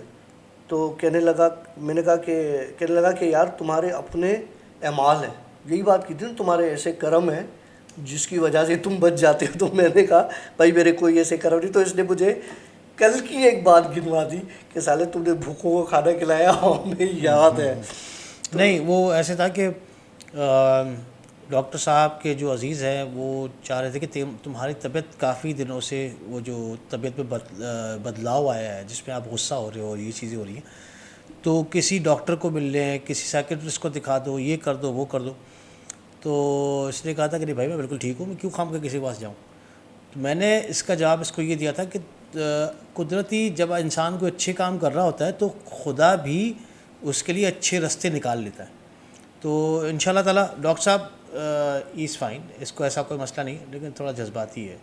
تو کہنے لگا، میں نے کہا کہنے لگا کہ یار تمہارے اپنے اعمال ہیں، یہی بات کی تھی نا، تمہارے ایسے کرم ہیں جس کی وجہ سے تم بچ جاتے ہو. تو میں نے کہا بھائی میرے کوئی ایسے کرم نہیں. تو اس نے مجھے کل کی ایک بات گنوا دی کہ سالے تم نے بھوکوں کو کھانا کھلایا، ہمیں یاد ہے. نہیں وہ ایسے تھا کہ ڈاکٹر صاحب کے جو عزیز ہیں وہ چاہ رہے تھے کہ تمہاری طبیعت کافی دنوں سے، وہ جو طبیعت میں بدلاؤ آیا ہے جس میں آپ غصہ ہو رہے ہو اور یہ چیزیں ہو رہی ہیں، تو کسی ڈاکٹر کو مل لیں، کسی سائیکیٹرسٹ کو دکھا دو، یہ کر دو وہ کر دو. تو اس نے کہا تھا کہ نہیں بھائی میں بالکل ٹھیک ہوں، میں کیوں خام کے کسی کے پاس جاؤں. تو میں نے اس کا جواب اس کو یہ دیا تھا کہ قدرتی جب انسان کوئی اچھے کام کر رہا ہوتا ہے تو خدا بھی اس کے لیے اچھے راستے نکال لیتا ہے. تو ان شاء اللہ تعالیٰ ڈاکٹر صاحب از فائن، اس کو ایسا کوئی مسئلہ نہیں، لیکن تھوڑا جذباتی ہے.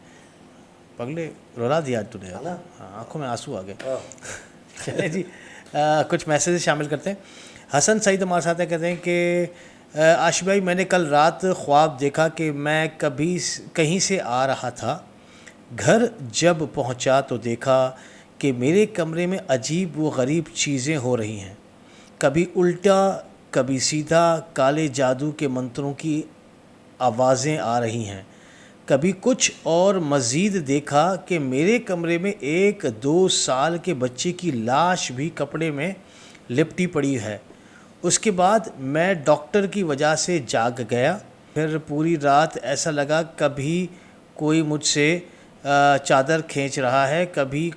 پگلے رولا دیا تو نے، ہاں آنکھوں میں آنسو آ گئے. چلیں جی کچھ میسیج شامل کرتے ہیں. حسن سعید ہمارے ساتھ کہتے ہیں کہ عاشق بھائی میں نے کل رات خواب دیکھا کہ میں کہیں سے آ رہا تھا، گھر جب پہنچا تو دیکھا کہ میرے کمرے میں عجیب و غریب چیزیں ہو رہی ہیں، کبھی الٹا کبھی سیدھا، کالے جادو کے منتروں کی آوازیں آ رہی ہیں، کبھی کچھ اور. مزید دیکھا کہ میرے کمرے میں ایک 2 سال کے بچے کی لاش بھی کپڑے میں لپٹی پڑی ہے. اس کے بعد میں ڈاکٹر کی وجہ سے جاگ گیا. پھر پوری رات ایسا لگا کبھی کوئی مجھ سے چادر کھینچ رہا ہے، کبھی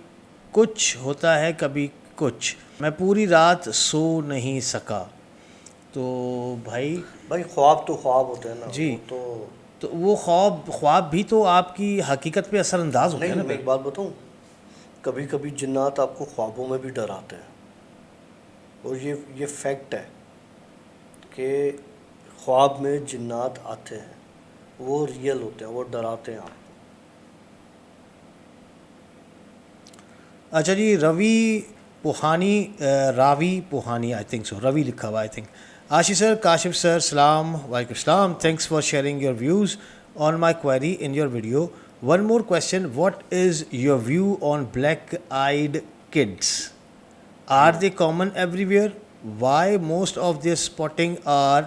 کچھ ہوتا ہے کبھی کچھ، میں پوری رات سو نہیں سکا. تو بھائی خواب تو خواب ہوتے ہیں نا. جی وہ تو وہ خواب بھی تو آپ کی حقیقت پہ اثر انداز ہوتے ہیں نا. میں ایک بات بتاؤں، کبھی کبھی جنات آپ کو خوابوں میں بھی ڈراتے ہیں، اور یہ فیکٹ ہے کہ خواب میں جنات آتے ہیں، وہ ریئل ہوتے ہیں، وہ ڈراتے ہیں آپ کو. اچھا جی راوی پوہانی آئی تھنک سو، روی لکھا ہوا آئی تھنک. عاشی سر، کاشف سر، سلام. وعلیکم السلام. Thanks for sharing your views on my query in your video. One more question, what is your view on black eyed kids? Are they common everywhere? Why most of their spotting are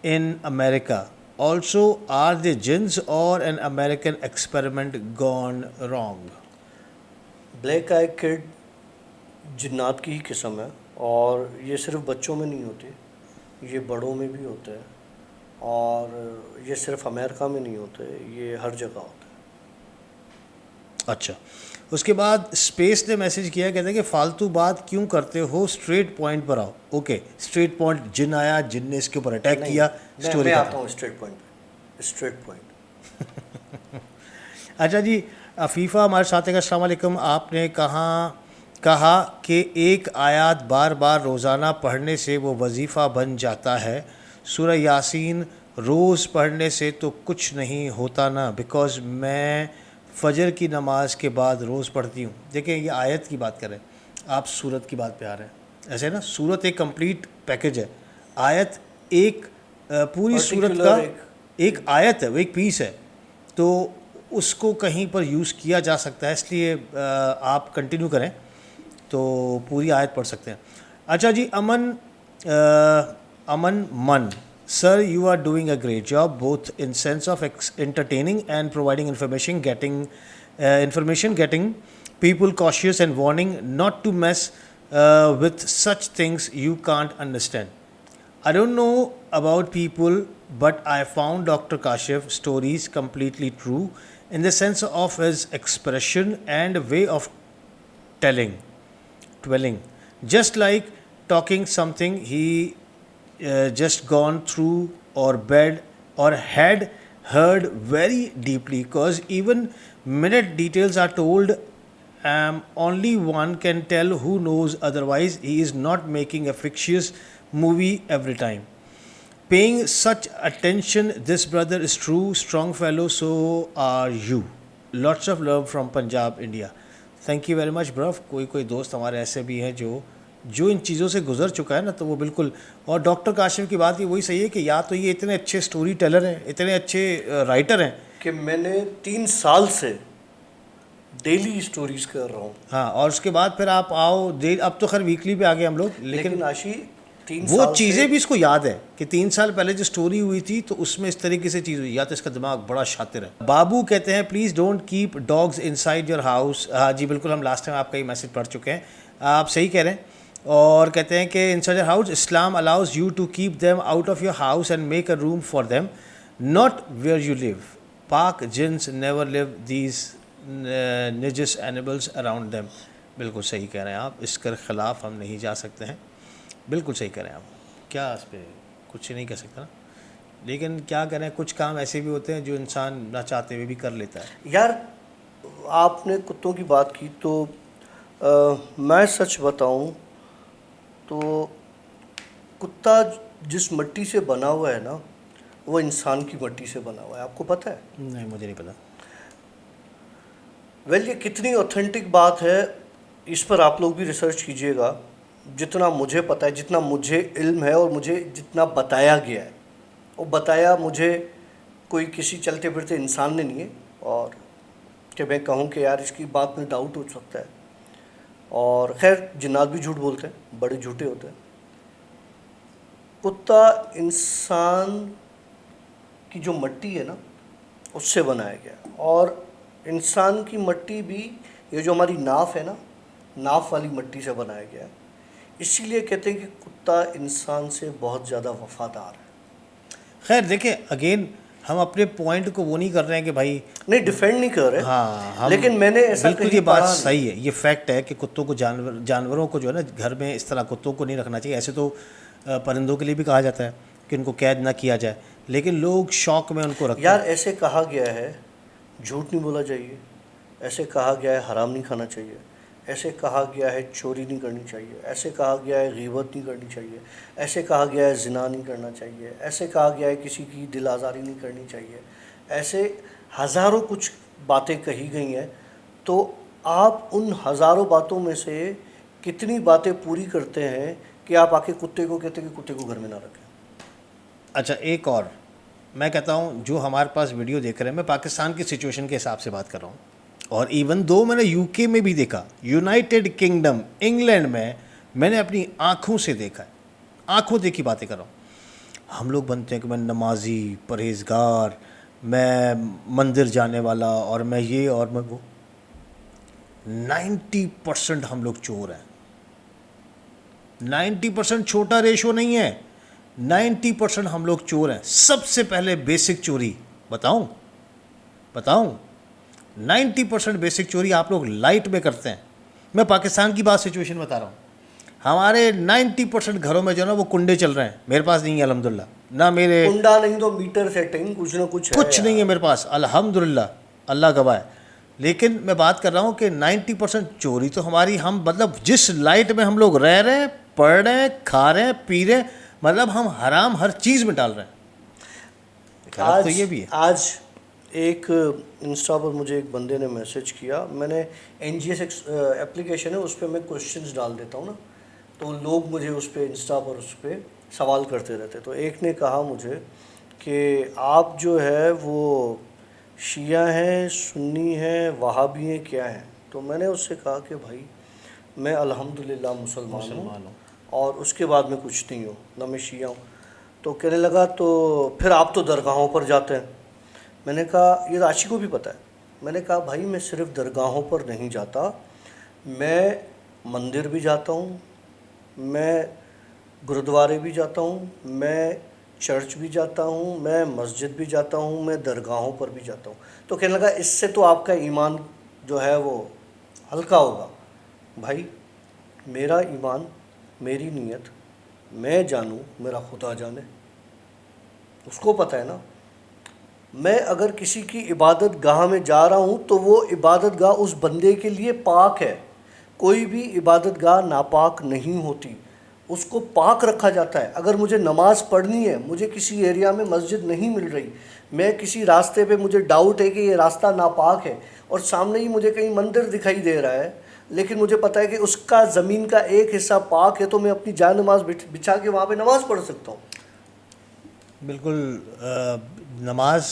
in America? Also, are they jinns or an American experiment gone wrong? Black eye kid جنات کی ہی قسم ہے، اور یہ صرف بچوں میں نہیں ہوتے، یہ بڑوں میں بھی ہوتا ہے، اور یہ صرف امریکہ میں نہیں ہوتے، یہ ہر جگہ ہوتا ہے۔ اچھا، اس کے بعد اسپیس نے میسج کیا، کہتے ہیں کہ فالتو بات کیوں کرتے ہو، اسٹریٹ پوائنٹ پر آؤ۔ اوکے، اسٹریٹ پوائنٹ، جن آیا، جن نے اس کے اوپر اٹیک کیا، میں آتا ہوں اسٹریٹ پوائنٹ پہ، اسٹریٹ پوائنٹ۔ اچھا جی، عفیفہ ہمارے ساتھ ہیں، السلام علیکم۔ آپ نے کہا کہ ایک آیات بار بار روزانہ پڑھنے سے وہ وظیفہ بن جاتا ہے، سورہ یاسین روز پڑھنے سے تو کچھ نہیں ہوتا نا؟ بیکاز میں فجر کی نماز کے بعد روز پڑھتی ہوں۔ دیکھیں، یہ آیت کی بات کر رہے ہیں، آپ سورت کی بات پہ آ رہے ہیں۔ ایسے نا، سورت ایک کمپلیٹ پیکج ہے، آیت ایک پوری سورت کا ایک آیت ہے، وہ ایک پیس ہے، تو اس کو کہیں پر یوز کیا جا سکتا ہے، اس لیے آپ کنٹینیو کریں تو پوری آیت پڑھ سکتے ہیں۔ اچھا جی، امن من sir, you are doing a great job both in sense of entertaining and providing information getting people cautious and warning not to mess with such things you can't understand. I don't know about people, but I found Dr. Kashif's stories completely true in the sense of his expression and way of dwelling. Just like talking something he just gone through or bed or had heard very deeply, because even minute details are told. Only one can tell who knows, otherwise he is not making a fictitious movie every time. Paying such attention, this brother is true strong fellow, so are you. Lots of love from Punjab, India. Thank you very much bro. کوئی دوست ہمارے ایسے بھی ہیں جو ان چیزوں سے گزر چکا ہے نا، تو وہ بالکل، اور ڈاکٹر کاشف کی بات یہ وہی صحیح ہے کہ یا تو یہ اتنے اچھے اسٹوری ٹیلر ہیں، اتنے اچھے رائٹر ہیں کہ میں نے 3 سال سے ڈیلی اسٹوریز کر رہا ہوں۔ ہاں، اور اس کے بعد پھر آپ آؤ، اب تو خیر ویکلی پہ آ گئے ہم لوگ، لیکن آشی 3 وہ سال چیزیں بھی اس کو یاد ہے کہ 3 سال پہلے جو سٹوری ہوئی تھی تو اس میں اس طریقے سے چیز ہوئی، یا تو اس کا دماغ بڑا شاطر ہے۔ بابو کہتے ہیں please don't keep dogs in side your house. ہاں جی بالکل، ہم لاسٹ ٹائم آپ کا یہ میسج پڑھ چکے ہیں، آپ صحیح کہہ رہے ہیں۔ اور کہتے ہیں کہ inside your house Islam allows you to keep them out of your house and make a room for them, not where you live. پاک جنس نیور لیو دیز نجس اینیملز اراؤنڈ دیم۔ بالکل صحیح کہہ رہے ہیں آپ، اس کے خلاف ہم نہیں جا سکتے ہیں، بالکل صحیح کہہ رہے ہیں آپ، کیا اس پہ کچھ نہیں کہہ سکتا نا، لیکن کیا کریں، کچھ کام ایسے بھی ہوتے ہیں جو انسان نہ چاہتے ہوئے بھی کر لیتا ہے۔ یار آپ نے کتوں کی بات کی تو میں سچ بتاؤں تو کتا جس مٹی سے بنا ہوا ہے نا، وہ انسان کی مٹی سے بنا ہوا ہے، آپ کو پتہ ہے؟ نہیں، مجھے نہیں پتا۔ ویل، یہ کتنی اوتھینٹک بات ہے، اس پر آپ لوگ بھی ریسرچ کیجئے گا۔ جتنا مجھے پتہ ہے، جتنا مجھے علم ہے، اور مجھے جتنا بتایا گیا ہے، وہ بتایا مجھے کوئی کسی چلتے پھرتے انسان نے نہیں ہے، اور کہ میں کہوں کہ یار اس کی بات میں ڈاؤٹ ہو سکتا ہے، اور خیر جنات بھی جھوٹ بولتے ہیں، بڑے جھوٹے ہوتے ہیں۔ کتا انسان کی جو مٹی ہے نا، اس سے بنایا گیا، اور انسان کی مٹی بھی، یہ جو ہماری ناف ہے نا، ناف والی مٹی سے بنایا گیا ہے، اسی لیے کہتے ہیں کہ کتا انسان سے بہت زیادہ وفادار ہے۔ خیر دیکھیں، اگین ہم اپنے پوائنٹ کو وہ نہیں کر رہے ہیں کہ بھائی نہیں ڈیفینڈ نہیں کر رہے، ہاں، لیکن میں نے ایسا بالکل یہ بات صحیح ہے، یہ فیکٹ ہے کہ کتوں کو جانوروں کو جو ہے نا گھر میں اس طرح کتوں کو نہیں رکھنا چاہیے۔ ایسے تو پرندوں کے لیے بھی کہا جاتا ہے کہ ان کو قید نہ کیا جائے، لیکن لوگ شوق میں ان کو رکھتے ہیں۔ یار ایسے کہا گیا ہے جھوٹ نہیں بولا چاہیے، ایسے کہا گیا ہے حرام نہیں کھانا چاہیے، ایسے کہا گیا ہے چوری نہیں کرنی چاہیے، ایسے کہا گیا ہے غیبت نہیں کرنی چاہیے، ایسے کہا گیا ہے زنا نہیں کرنا چاہیے، ایسے کہا گیا ہے کسی کی دل آزاری نہیں کرنی چاہیے، ایسے ہزاروں کچھ باتیں کہی گئی ہیں۔ تو آپ ان ہزاروں باتوں میں سے کتنی باتیں پوری کرتے ہیں کہ آپ آ کے کتے کو کہتے ہیں کہ کتے کو گھر میں نہ رکھیں؟ اچھا ایک اور میں کہتا ہوں، جو ہمارے پاس ویڈیو دیکھ رہے ہیں، میں پاکستان کی سچویشن کے حساب سے بات کر رہا ہوں، اور ایون دو میں نے یو کے میں بھی دیکھا، یونائٹڈ کنگڈم انگلینڈ میں نے اپنی آنکھوں سے دیکھا ہے، آنکھوں دیکھی باتیں کر رہا ہوں۔ ہم لوگ بنتے ہیں کہ میں نمازی، پرہیزگار، میں مندر جانے والا، اور میں یہ اور میں وہ. 90% ہم لوگ چور ہیں. 90% چھوٹا ریشو نہیں ہے. 90% ہم لوگ چور ہیں. سب سے پہلے بیسک چوری بتاؤں 90% بیسک چوری آپ لوگ لائٹ میں کرتے ہیں. میں پاکستان کی بات سچویشن بتا رہا ہوں. ہمارے 90% گھروں میں جو ہے نا وہ کنڈے چل رہے ہیں. میرے پاس نہیں ہے الحمدللہ، نہ میرے کنڈا نہیں تو میٹر سیٹنگ کچھ نہ کچھ ہے. کچھ نہیں ہے میرے پاس الحمدللہ، اللہ گواہ ہے. لیکن میں بات کر رہا ہوں کہ 90% چوری تو ہماری، ہم مطلب جس لائٹ میں ہم لوگ رہ رہے ہیں، پڑھ رہے ہیں، کھا رہے ہیں، پی رہے ہیں، مطلب ہم حرام ہر چیز میں ڈال رہے ہیں. غلط تو یہ بھی ہے. آج ایک انسٹا پر مجھے ایک بندے نے میسج کیا. میں نے NGS اپلیکیشن ہے، اس پہ میں کوشچنز ڈال دیتا ہوں نا، تو لوگ مجھے اس پہ انسٹا پر اس پہ سوال کرتے رہتے. تو ایک نے کہا مجھے کہ آپ جو ہے وہ شیعہ ہیں، سنی ہیں، وہابی ہیں، کیا ہیں؟ تو میں نے اس سے کہا کہ بھائی میں الحمدللہ مسلمان ہوں اور اس کے بعد میں کچھ نہیں ہوں، نہ میں شیعہ ہوں. تو کہنے لگا تو پھر آپ تو درگاہوں پر جاتے ہیں. میں نے کہا یہ راشی کو بھی پتہ ہے. میں نے کہا بھائی میں صرف درگاہوں پر نہیں جاتا، میں مندر بھی جاتا ہوں، میں گرودوارے بھی جاتا ہوں، میں چرچ بھی جاتا ہوں، میں مسجد بھی جاتا ہوں، میں درگاہوں پر بھی جاتا ہوں. تو کہنے لگا اس سے تو آپ کا ایمان جو ہے وہ ہلکا ہوگا. بھائی میرا ایمان، میری نیت میں جانوں، میرا خدا جانے، اس کو پتہ ہے نا. میں اگر کسی کی عبادت گاہ میں جا رہا ہوں تو وہ عبادت گاہ اس بندے کے لیے پاک ہے. کوئی بھی عبادت گاہ ناپاک نہیں ہوتی، اس کو پاک رکھا جاتا ہے. اگر مجھے نماز پڑھنی ہے، مجھے کسی ایریا میں مسجد نہیں مل رہی، میں کسی راستے پہ مجھے ڈاؤٹ ہے کہ یہ راستہ ناپاک ہے، اور سامنے ہی مجھے کہیں مندر دکھائی دے رہا ہے، لیکن مجھے پتہ ہے کہ اس کا زمین کا ایک حصہ پاک ہے، تو میں اپنی جائے نماز بچھا کے وہاں پہ نماز پڑھ سکتا ہوں. بالکل. نماز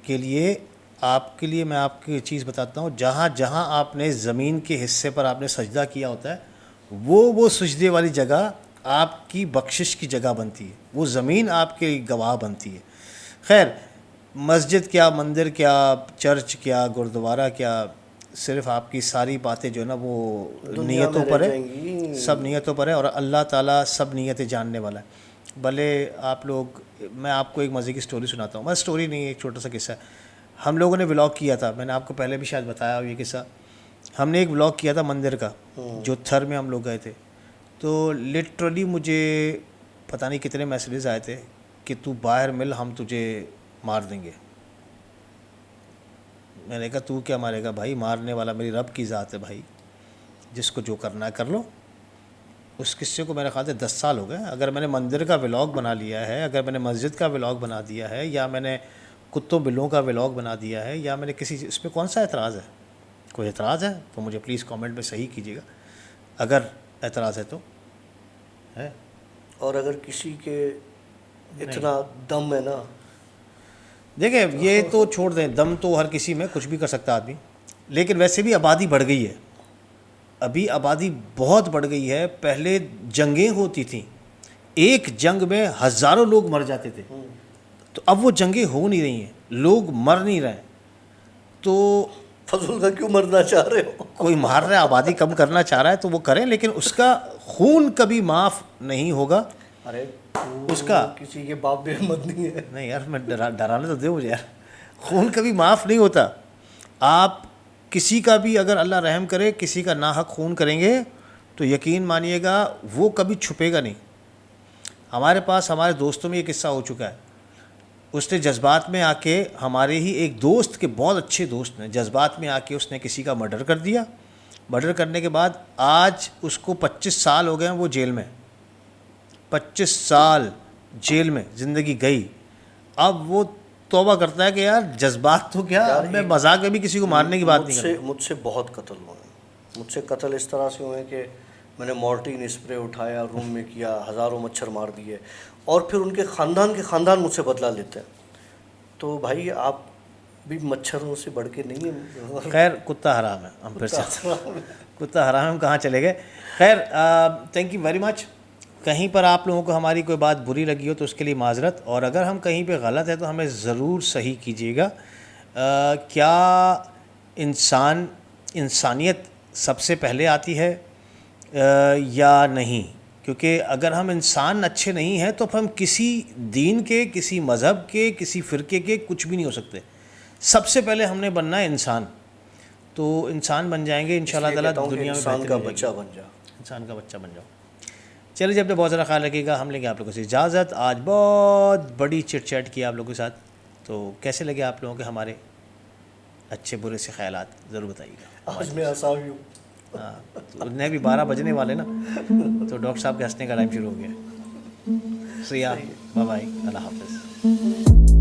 کے لیے آپ کے لیے میں آپ کی چیز بتاتا ہوں. جہاں جہاں آپ نے زمین کے حصے پر آپ نے سجدہ کیا ہوتا ہے، وہ سجدے والی جگہ آپ کی بخشش کی جگہ بنتی ہے. وہ زمین آپ کے گواہ بنتی ہے. خیر، مسجد کیا، مندر کیا، چرچ کیا، گردوارہ کیا، صرف آپ کی ساری باتیں جو ہے نا وہ دنیا نیتوں میں پر رہ ہے. جائیں گی. سب نیتوں پر ہے، اور اللہ تعالیٰ سب نیتیں جاننے والا ہے. بھلے آپ لوگ، میں آپ کو ایک مزے کی سٹوری سناتا ہوں. میں سٹوری نہیں، ایک چھوٹا سا قصہ ہے. ہم لوگوں نے ولاگ کیا تھا، میں نے آپ کو پہلے بھی شاید بتایا یہ قصہ. ہم نے ایک ولاگ کیا تھا مندر کا، جو تھر میں ہم لوگ گئے تھے. تو لٹرلی مجھے پتہ نہیں کتنے میسیجز آئے تھے کہ تو باہر مل، ہم تجھے مار دیں گے. میں نے کہا تو کیا مارے گا بھائی، مارنے والا میری رب کی ذات ہے بھائی، جس کو جو کرنا ہے کر لو. اس قصے کو میرے خیال سے 10 سال ہو گئے. اگر میں نے مندر کا ولاگ بنا لیا ہے، اگر میں نے مسجد کا ولاگ بنا دیا ہے، یا میں نے کتوں بلوں کا ولاگ بنا دیا ہے، یا میں نے کسی، اس میں کون سا اعتراض ہے؟ کوئی اعتراض ہے تو مجھے پلیز کامنٹ میں صحیح کیجیے گا اگر اعتراض ہے تو. ہے اور اگر کسی کے اتنا دم ہے نا، دیکھیں یہ تو چھوڑ دیں، دم تو ہر کسی میں کچھ بھی کر سکتا آدمی. لیکن ویسے بھی آبادی بڑھ گئی ہے. ابھی آبادی بہت بڑھ گئی ہے. پہلے جنگیں ہوتی تھیں، ایک جنگ میں ہزاروں لوگ مر جاتے تھے. تو اب وہ جنگیں ہو نہیں رہی ہیں، لوگ مر نہیں رہے. تو فضول کا کیوں مرنا چاہ رہے ہو؟ کوئی مار رہا ہے، آبادی کم کرنا چاہ رہا ہے تو وہ کریں، لیکن اس کا خون کبھی معاف نہیں ہوگا. ارے اس کا کسی کے باپ بے مت نہیں ہے. نہیں یار، میں ڈرانے تو دے مجھے یار. خون کبھی معاف نہیں ہوتا. آپ کسی کا بھی اگر اللہ رحم کرے کسی کا ناحق خون کریں گے تو یقین مانیے گا وہ کبھی چھپے گا نہیں. ہمارے پاس ہمارے دوستوں میں یہ قصہ ہو چکا ہے. اس نے جذبات میں آ کے، ہمارے ہی ایک دوست کے بہت اچھے دوست نے جذبات میں آ کے اس نے کسی کا مرڈر کر دیا. مرڈر کرنے کے بعد آج اس کو 25 سال ہو گئے ہیں وہ جیل میں. 25 سال جیل میں زندگی گئی. اب وہ توبہ کرتا ہے کہ یار جذبات تو کیا، میں مذاق میں بھی کسی کو مارنے کی بات نہیں کرتا. مجھ سے بہت قتل ہوئے ہیں. مجھ سے قتل اس طرح سے ہوئے کہ میں نے مورٹین اسپرے اٹھایا، روم میں کیا، ہزاروں مچھر مار دیے، اور پھر ان کے خاندان مجھ سے بدلہ لیتے ہیں. تو بھائی آپ بھی مچھروں سے بڑھ کے نہیں ہیں. خیر کتا حرام ہے، ہم پھر سے کتا حرام ہے، ہم کہاں چلے گئے. خیر تھینک یو ویری مچ کہیں پر آپ لوگوں کو ہماری کوئی بات بری لگی ہو تو اس کے لیے معذرت، اور اگر ہم کہیں پہ غلط ہے تو ہمیں ضرور صحیح کیجیے گا۔ کیا انسانیت سب سے پہلے آتی ہے یا نہیں؟ کیونکہ اگر ہم انسان اچھے نہیں ہیں تو ہم کسی دین کے، کسی مذہب کے، کسی فرقے کے کچھ بھی نہیں ہو سکتے۔ سب سے پہلے ہم نے بننا ہے انسان، تو انسان بن جائیں گے انشاءاللہ تعالیٰ دنیا میں انسان کا بہتری بچہ بن جا۔ انسان کا بچہ بن جاؤ۔ چلیے جب بہت زیادہ خیال رکھیے گا، ہم لیں گے آپ لوگوں سے اجازت۔ آج بہت بڑی چٹ چیٹ کی آپ لوگوں کے ساتھ، تو کیسے لگے آپ لوگوں کے ہمارے اچھے برے سے خیالات ضرور بتائیے گا۔ آج میں آسامی ہوں۔ ہاں، تو انہیں بھی 12 بجنے والے نا، تو ڈاکٹر صاحب کے ہنسنے کا ٹائم شروع ہو گیا۔ سیا، بائے بائے، اللہ حافظ۔